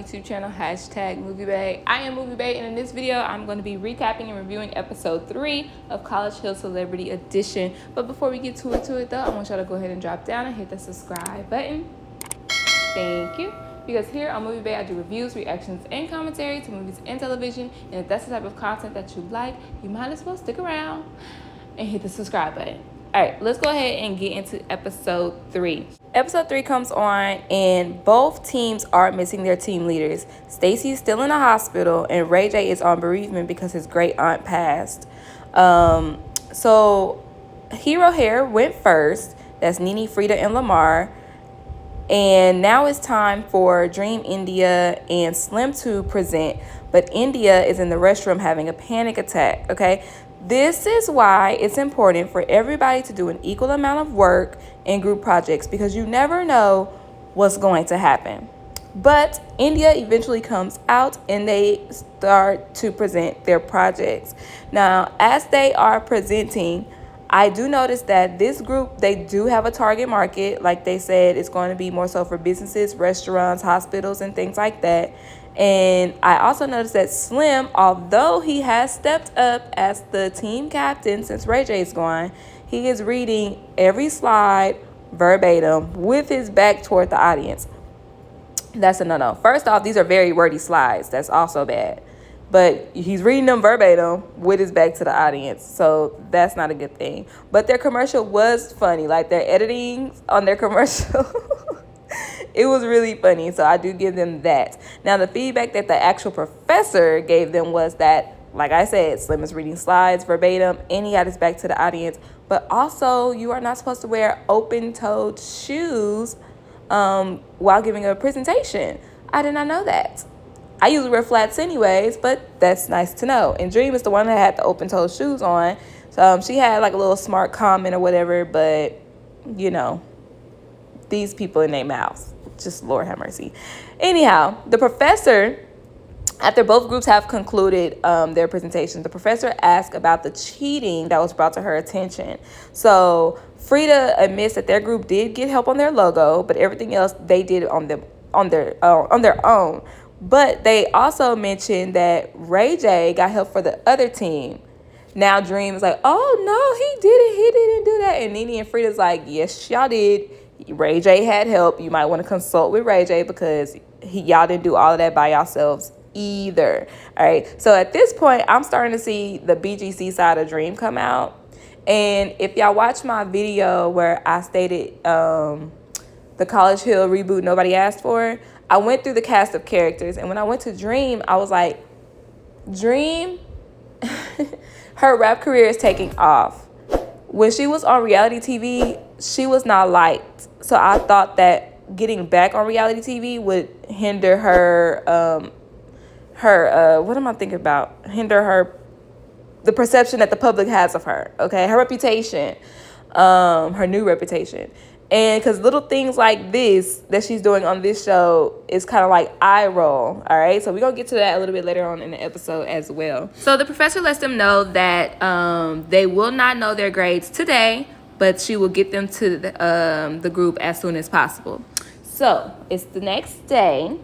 YouTube channel, #MovieBae. I am MovieBae, and in this video, I'm going to be recapping and reviewing episode 3 of College Hill Celebrity Edition. But before we get to it though, I want y'all to go ahead and drop down and hit the subscribe button. Thank you. Because here on MovieBae, I do reviews, reactions, and commentary to movies and television. And if that's the type of content that you like, you might as well stick around and hit the subscribe button. All right, let's go ahead and get into episode 3. Episode 3 comes on, and both teams are missing their team leaders. Stacy's still in the hospital, and Ray J is on bereavement because his great aunt passed. So Hero Hair went first. That's Nene, Frida, and Lamar. And now it's time for Dream, India, and Slim to present. But India is in the restroom having a panic attack, okay? This is why it's important for everybody to do an equal amount of work in group projects, because you never know what's going to happen. But India eventually comes out and they start to present their projects. Now, as they are presenting, I do notice that this group, they do have a target market. Like they said, it's going to be more so for businesses, restaurants, hospitals, and things like that. And I also noticed that Slim, although he has stepped up as the team captain since Ray J is gone, he is reading every slide verbatim with his back toward the audience. That's a no-no. First off, these are very wordy slides. That's also bad. But he's reading them verbatim with his back to the audience. So that's not a good thing. But their commercial was funny. Like their editing on their commercial, it was really funny. So I do give them that. Now, the feedback that the actual professor gave them was that, like I said, Slim is reading slides verbatim and he had his back to the audience. But also, you are not supposed to wear open-toed shoes while giving a presentation. I did not know that. I usually wear flats anyways, but that's nice to know. And Dream is the one that had the open-toed shoes on. So she had like a little smart comment or whatever, but, you know, these people in their mouths. Just Lord have mercy. Anyhow, the professor, after both groups have concluded their presentations, the professor asked about the cheating that was brought to her attention. So Frida admits that their group did get help on their logo, but everything else they did on their own. But they also mentioned that Ray J got help for the other team. Now Dream is like, oh, no, he didn't do that. And Nene and Frida's like, yes, y'all did. Ray J had help. You might want to consult with Ray J because y'all didn't do all of that by yourselves either. All right. So at this point, I'm starting to see the BGC side of Dream come out. And if y'all watch my video where I stated the College Hill reboot nobody asked for, I went through the cast of characters, and when I went to Dream, I was like, Dream, her rap career is taking off. When she was on reality TV, she was not liked. So I thought that getting back on reality TV would hinder her, what am I thinking about? Hinder her, the perception that the public has of her, okay? Her reputation, her new reputation. And because little things like this that she's doing on this show is kind of like eye roll, all right? So we're going to get to that a little bit later on in the episode as well. So the professor lets them know that they will not know their grades today, but she will get them to the group as soon as possible. So it's the next day,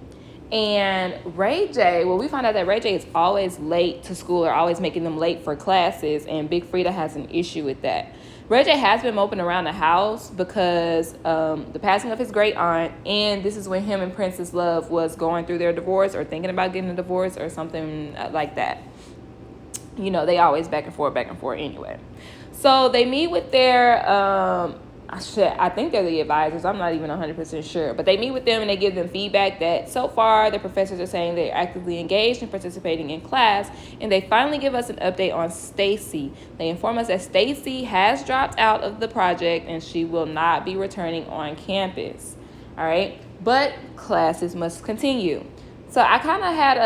and Ray J, well, we find out that Ray J is always late to school or always making them late for classes, and Big Frida has an issue with that. Ray J has been moping around the house because the passing of his great aunt, and this is when him and Princess Love was going through their divorce or thinking about getting a divorce or something like that. You know, they always back and forth anyway. So they meet with their, I think they're the advisors. I'm not even 100% sure. But they meet with them and they give them feedback that so far the professors are saying they're actively engaged and participating in class. And they finally give us an update on Stacy. They inform us that Stacy has dropped out of the project and she will not be returning on campus. All right. But classes must continue. So I kind of had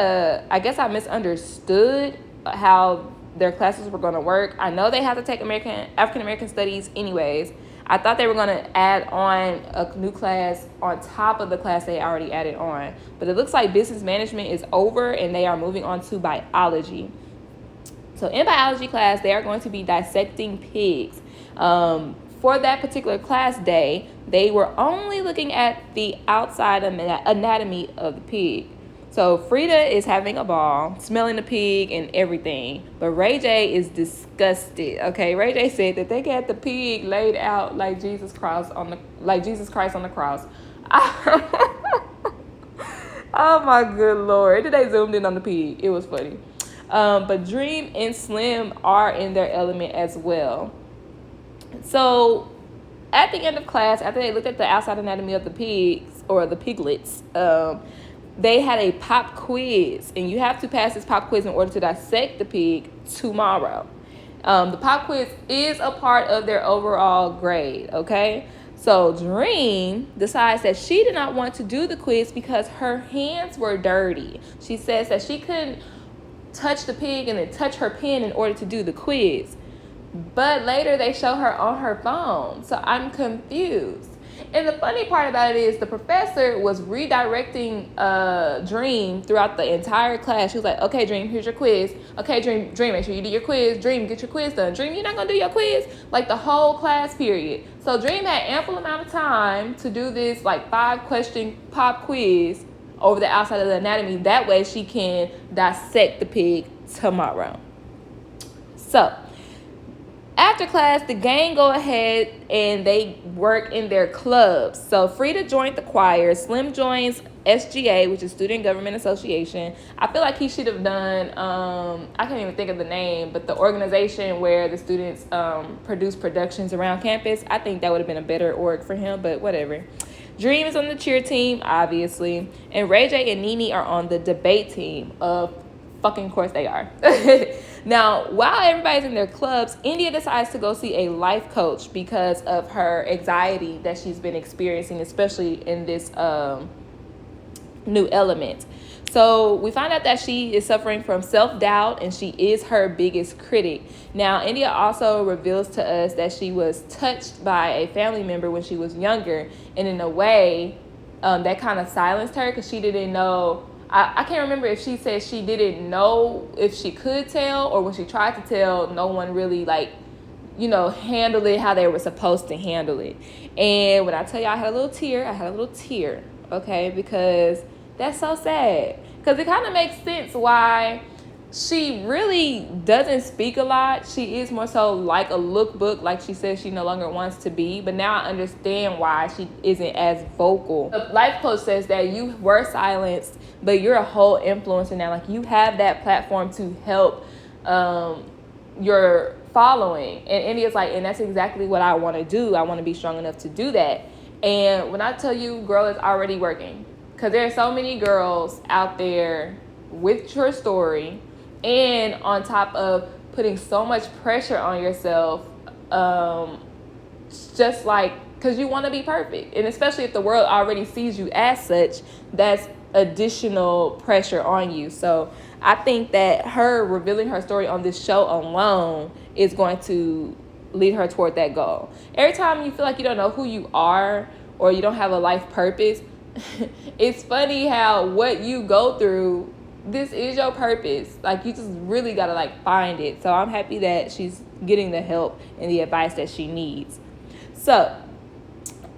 I guess I misunderstood how their classes were going to work. I know they have to take African American studies anyways. I thought they were going to add on a new class on top of the class they already added on. But it looks like business management is over and they are moving on to biology. So in biology class, they are going to be dissecting pigs. For that particular class day, they were only looking at the outside anatomy of the pig. So Frida is having a ball, smelling the pig and everything. But Ray J is disgusted. Okay, Ray J said that they got the pig laid out like Jesus Christ on the cross. Oh my good Lord. Did they zoomed in on the pig? It was funny. But Dream and Slim are in their element as well. So at the end of class, after they looked at the outside anatomy of the pigs or the piglets, they had a pop quiz, and you have to pass this pop quiz in order to dissect the pig tomorrow. The pop quiz is a part of their overall grade, okay? So Dream decides that she did not want to do the quiz because her hands were dirty. She says that she couldn't touch the pig and then touch her pen in order to do the quiz. But later they show her on her phone, so I'm confused. And the funny part about it is the professor was redirecting Dream throughout the entire class. She was like, okay, Dream, here's your quiz. Okay, Dream, make sure you do your quiz. Dream, get your quiz done. Dream, you're not going to do your quiz? Like the whole class period. So Dream had ample amount of time to do this like 5-question pop quiz over the outside of the anatomy. That way she can dissect the pig tomorrow. So after class, the gang go ahead and they work in their clubs. So Frida joined the choir. Slim joins SGA, which is Student Government Association. I feel like he should have done, I can't even think of the name, but the organization where the students produce productions around campus. I think that would have been a better org for him, but whatever. Dream is on the cheer team, obviously. And Ray J and Nene are on the debate team. Of fucking course they are. Now, while everybody's in their clubs, India decides to go see a life coach because of her anxiety that she's been experiencing, especially in this new element. So we find out that she is suffering from self-doubt and she is her biggest critic. Now, India also reveals to us that she was touched by a family member when she was younger, and in a way that kind of silenced her because she didn't know. I can't remember if she said she didn't know if she could tell, or when she tried to tell, no one really handled it how they were supposed to handle it. And when I tell you I had a little tear, okay, because that's so sad. Because it kind of makes sense why she really doesn't speak a lot. She is more so like a lookbook, like she says she no longer wants to be. But now I understand why she isn't as vocal. The life coach says that you were silenced, but you're a whole influencer now. Like, you have that platform to help your following. And India's like, and that's exactly what I want to do. I want to be strong enough to do that. And when I tell you, girl is already working. Because there are so many girls out there with your story, and on top of putting so much pressure on yourself, just like, because you want to be perfect. And especially if the world already sees you as such, that's additional pressure on you. So I think that her revealing her story on this show alone is going to lead her toward that goal. Every time you feel like you don't know who you are or you don't have a life purpose, it's funny how what you go through, this is your purpose. Like, you just really gotta find it. So I'm happy that she's getting the help and the advice that she needs. So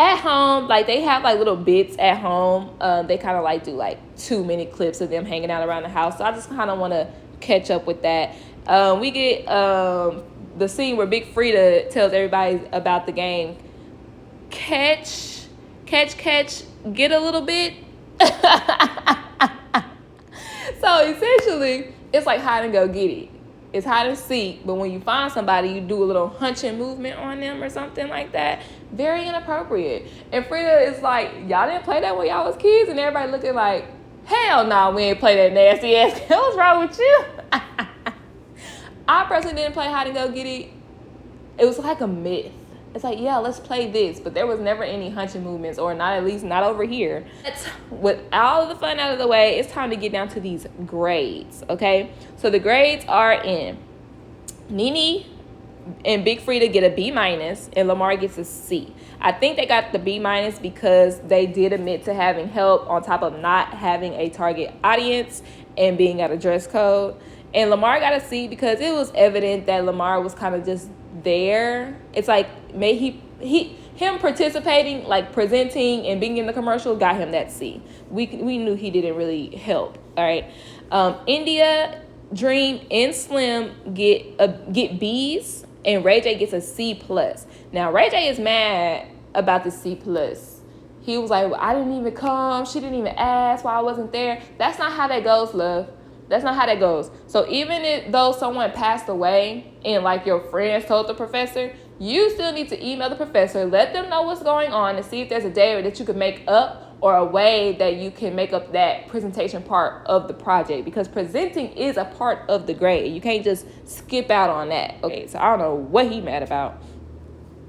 at home, they have little bits at home. They kind of do 2-minute clips of them hanging out around the house. So I just kind of want to catch up with that. We get the scene where Big Frida tells everybody about the game. Catch, get a little bit. So essentially, it's like hide and go get it. It's hide and seek, but when you find somebody, you do a little hunching movement on them or something like that. Very inappropriate. And Frida is like, y'all didn't play that when y'all was kids? And everybody looking like, hell no, we ain't play that nasty ass. What's wrong with you? I personally didn't play hide and go get it. It was like a myth. It's like, yeah, let's play this. But there was never any hunching movements, or not, at least not over here. With all of the fun out of the way, it's time to get down to these grades, okay? So the grades are in. Nene and Big Frida get a B-, and Lamar gets a C. I think they got the B- because they did admit to having help on top of not having a target audience and being at a dress code. And Lamar got a C because it was evident that Lamar was kind of just there. It's like he him participating, like presenting and being in the commercial, got him that C. We knew he didn't really help. All right. India, Dream, and Slim get B's, and Ray J gets a C+. Now Ray J is mad about the C+. He was like, well, I didn't even come. She didn't even ask why I wasn't there. That's not how that goes, love. That's not how that goes. So even though someone passed away and like your friends told the professor, you still need to email the professor, let them know what's going on, and see if there's a day that you could make up or a way that you can make up that presentation part of the project, because presenting is a part of the grade. You can't just skip out on that. Okay, so I don't know what he mad about,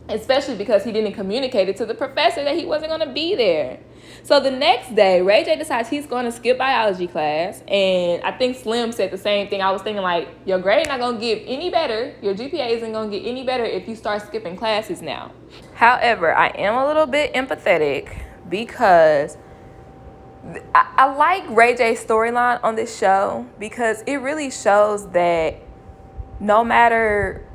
especially because he didn't communicate it to the professor that he wasn't going to be there. So the next day, Ray J decides he's going to skip biology class, and I think Slim said the same thing. I was thinking, like, your grade not going to get any better. Your GPA isn't going to get any better if you start skipping classes now. However, I am a little bit empathetic because I like Ray J's storyline on this show, because it really shows that no matter,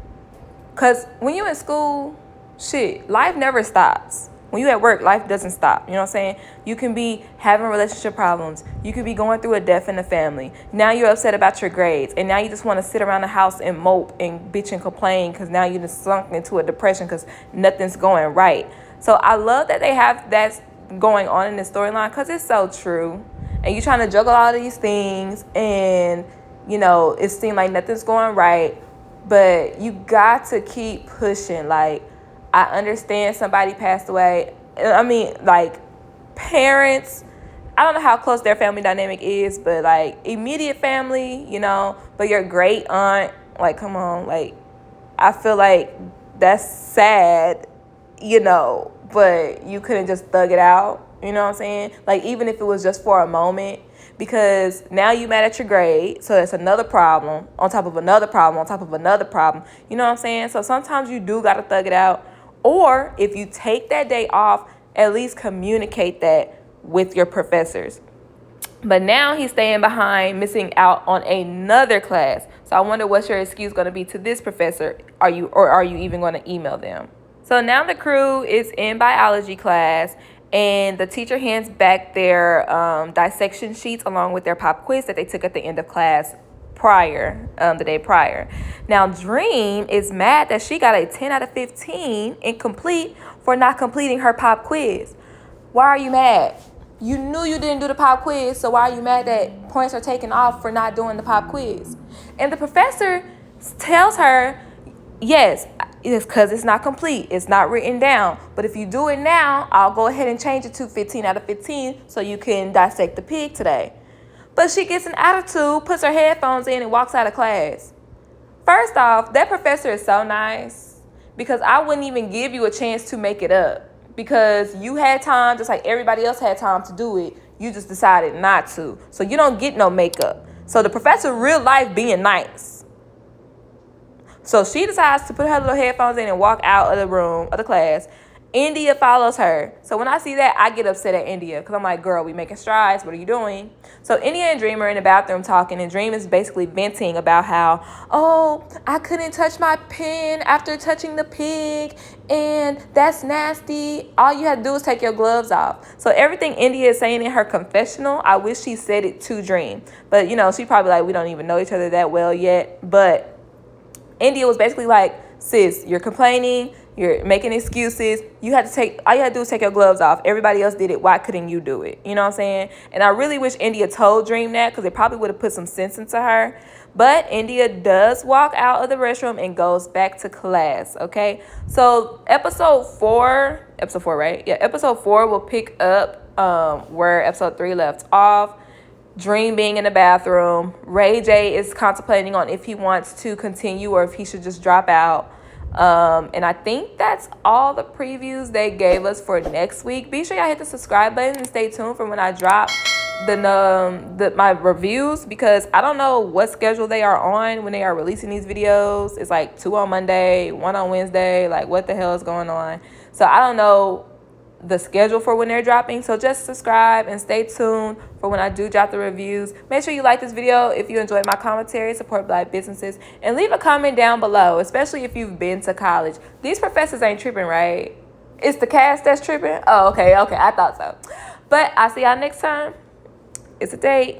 because when you're in school, shit, life never stops. When you at work, life doesn't stop. You know what I'm saying? You can be having relationship problems. You could be going through a death in the family. Now you're upset about your grades. And now you just want to sit around the house and mope and bitch and complain because now you just sunk into a depression because nothing's going right. So I love that they have that going on in this storyline, because it's so true. And you're trying to juggle all these things and, you know, it seems like nothing's going right. But you got to keep pushing. Like, I understand somebody passed away. I mean, like, parents, I don't know how close their family dynamic is, but, like, immediate family, you know, but your great aunt, like, come on, like, I feel like that's sad, you know, but you couldn't just thug it out, you know what I'm saying? Like, even if it was just for a moment, because now you mad at your grade, so it's another problem on top of another problem on top of another problem, you know what I'm saying? So sometimes you do got to thug it out. Or if you take that day off, at least communicate that with your professors. But now he's staying behind, missing out on another class. So I wonder what's your excuse going to be to this professor? Are you even going to email them? So now the crew is in biology class, and the teacher hands back their dissection sheets along with their pop quiz that they took at the end of class the day prior. Now Dream is mad that she got a 10 out of 15 incomplete for not completing her pop quiz. Why are you mad? You knew you didn't do the pop quiz, so why are you mad that points are taken off for not doing the pop quiz? And the professor tells her, yes, it's because it's not complete. It's not written down. But if you do it now, I'll go ahead and change it to 15 out of 15 so you can dissect the pig today. But she gets an attitude, puts her headphones in, and walks out of class. First off, that professor is so nice, because I wouldn't even give you a chance to make it up, because you had time just like everybody else had time to do it. You just decided not to. So you don't get no makeup. So the professor real life being nice. So she decides to put her little headphones in and walk out of the room, of the class. India follows her. So when I see that, I get upset at India, because I'm like, girl, we making strides. What are you doing? So India and Dream are in the bathroom talking, and Dream is basically venting about how, oh, I couldn't touch my pen after touching the pig, and that's nasty. All you had to do is take your gloves off. So everything India is saying in her confessional, I wish she said it to Dream. But, you know, she probably like, we don't even know each other that well yet. But India was basically like, sis, you're complaining. You're making excuses. All you had to do is take your gloves off. Everybody else did it. Why couldn't you do it? You know what I'm saying? And I really wish India told Dream that, because it probably would have put some sense into her. But India does walk out of the restroom and goes back to class, okay? So episode 4, right? Yeah, episode 4 will pick up where episode 3 left off. Dream being in the bathroom. Ray J is contemplating on if he wants to continue or if he should just drop out. And I think that's all the previews they gave us for next week. Be sure y'all hit the subscribe button and stay tuned for when I drop my reviews, because I don't know what schedule they are on when they are releasing these videos. It's like 2 on Monday, 1 on Wednesday. Like, what the hell is going on? So I don't know the schedule for when they're dropping. So just subscribe and stay tuned for when I do drop the reviews. Make sure you like this video if you enjoyed my commentary, support Black businesses, and leave a comment down below, especially if you've been to college. These professors ain't tripping, right? It's the cast that's tripping? Oh, okay. I thought so. But I'll see y'all next time. It's a date.